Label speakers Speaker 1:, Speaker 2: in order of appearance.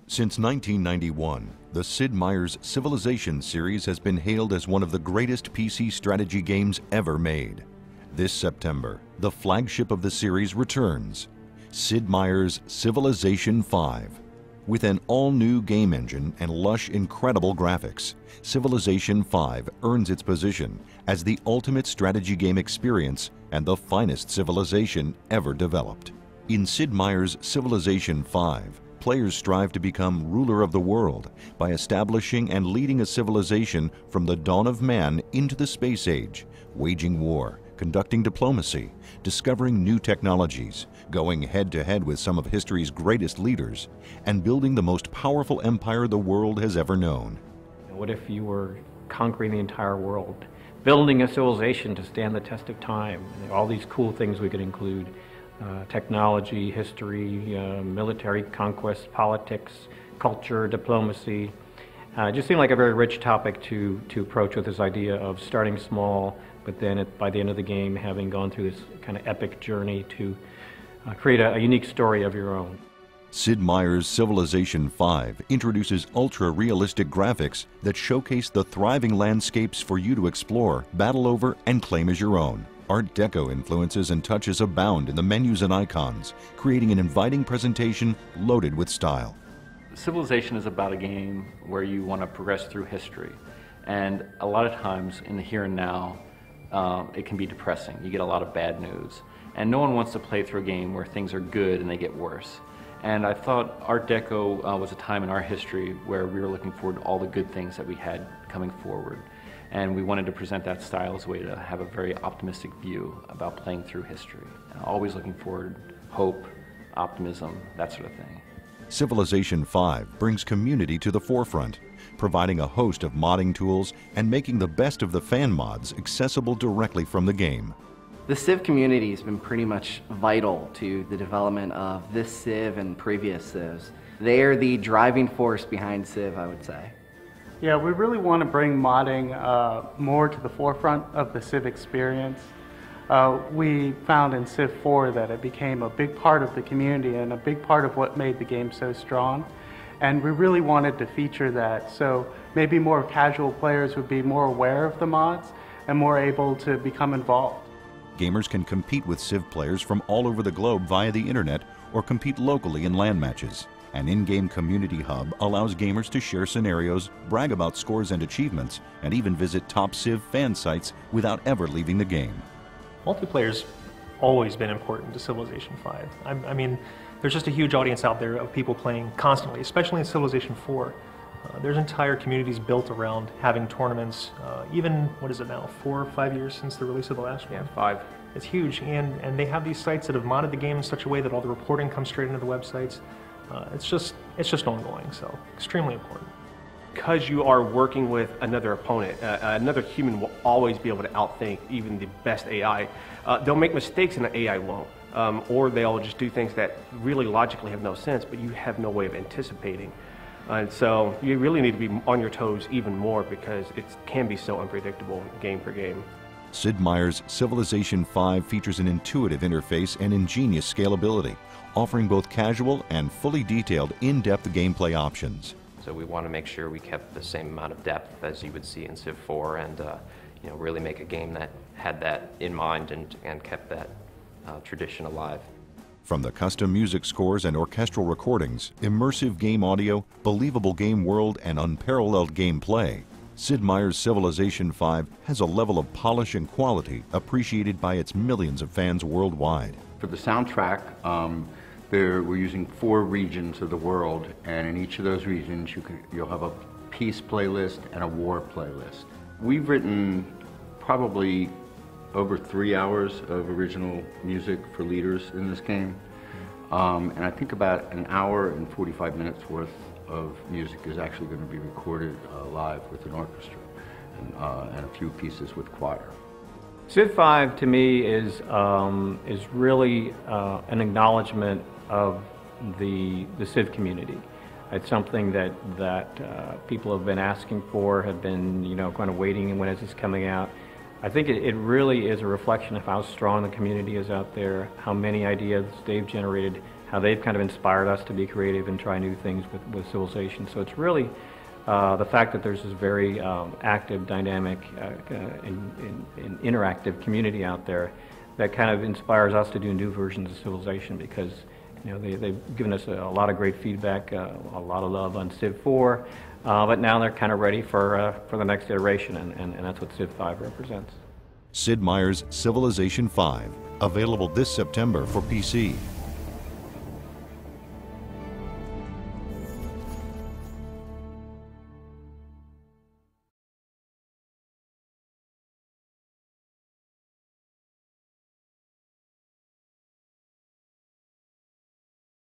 Speaker 1: Since 1991, the Sid Meier's Civilization series has been hailed as one of the greatest PC strategy games ever made. This September, the flagship of the series returns, Sid Meier's Civilization V. With an all-new game engine and lush, incredible graphics, Civilization V earns its position as the ultimate strategy game experience and the finest civilization ever developed. In Sid Meier's Civilization V, players strive to become ruler of the world by establishing and leading a civilization from the dawn of man into the space age, waging war, conducting diplomacy, discovering new technologies, going head-to-head with some of history's greatest leaders, and building the most powerful empire the world has ever known.
Speaker 2: What if you were conquering the entire world, building a civilization to stand the test of time? All these cool things we could include. Technology, history, military conquest, politics, culture, diplomacy. It just seemed like a very rich topic to approach with this idea of starting small, but then by the end of the game having gone through this kind of epic journey to create a unique story of your own.
Speaker 1: Sid Meier's Civilization V introduces ultra-realistic graphics that showcase the thriving landscapes for you to explore, battle over, and claim as your own. Art Deco influences and touches abound in the menus and icons, creating an inviting presentation loaded with style.
Speaker 3: Civilization is about a game where you want to progress through history, and a lot of times in the here and now it can be depressing. You get a lot of bad news, and no one wants to play through a game where things are good and they get worse. And I thought Art Deco was a time in our history where we were looking forward to all the good things that we had coming forward. And we wanted to present that style as a way to have a very optimistic view about playing through history. Always looking forward, hope, optimism, that sort of thing.
Speaker 1: Civilization V brings community to the forefront, providing a host of modding tools and making the best of the fan mods accessible directly from the game.
Speaker 4: The Civ community has been pretty much vital to the development of this Civ and previous Civs. They are the driving force behind Civ, I would say.
Speaker 5: Yeah, we really want to bring modding more to the forefront of the Civ experience. We found in Civ 4 that it became a big part of the community and a big part of what made the game so strong. And we really wanted to feature that, so maybe more casual players would be more aware of the mods and more able to become involved.
Speaker 1: Gamers can compete with Civ players from all over the globe via the internet or compete locally in LAN matches. An in-game community hub allows gamers to share scenarios, brag about scores and achievements, and even visit top Civ fan sites without ever leaving the game.
Speaker 6: Multiplayer's always been important to Civilization V. I mean, there's just a huge audience out there of people playing constantly, especially in Civilization 4. There's entire communities built around having tournaments, even, what is it now, 4 or 5 years since the release of the last one?
Speaker 2: Yeah, 5.
Speaker 6: It's huge, and they have these sites that have modded the game in such a way that all the reporting comes straight into the websites. It's just ongoing, so extremely important.
Speaker 7: Because you are working with another opponent, another human will always be able to outthink even the best AI. They'll make mistakes and the AI won't. Or they'll just do things that really logically have no sense, but you have no way of anticipating. And so you really need to be on your toes even more because it can be so unpredictable game for game.
Speaker 1: Sid Meier's Civilization V features an intuitive interface and ingenious scalability, offering both casual and fully detailed in-depth gameplay options.
Speaker 8: So we want to make sure we kept the same amount of depth as you would see in Civ 4 and really make a game that had that in mind and kept that tradition alive.
Speaker 1: From the custom music scores and orchestral recordings, immersive game audio, believable game world, and unparalleled gameplay, Sid Meier's Civilization V has a level of polish and quality appreciated by its millions of fans worldwide.
Speaker 9: For the soundtrack, we're using 4 regions of the world, and in each of those regions you'll have a peace playlist and a war playlist. We've written probably over 3 hours of original music for leaders in this game, and I think about an hour and 45 minutes worth of music is actually going to be recorded live with an orchestra and a few pieces with choir.
Speaker 2: Civ 5 to me is really an acknowledgement of the Civ community. It's something that people have been asking for, have been kind of waiting, and when is this coming out? I think it really is a reflection of how strong the community is out there, how many ideas they've generated, how they've kind of inspired us to be creative and try new things with Civilization. So it's really the fact that there's this very active, dynamic, and interactive community out there that kind of inspires us to do new versions of Civilization, because they've given us a lot of great feedback, a lot of love on Civ 4, but now they're kind of ready for the next iteration, and that's what Civ 5 represents.
Speaker 1: Sid Meier's Civilization 5, available this September for PC.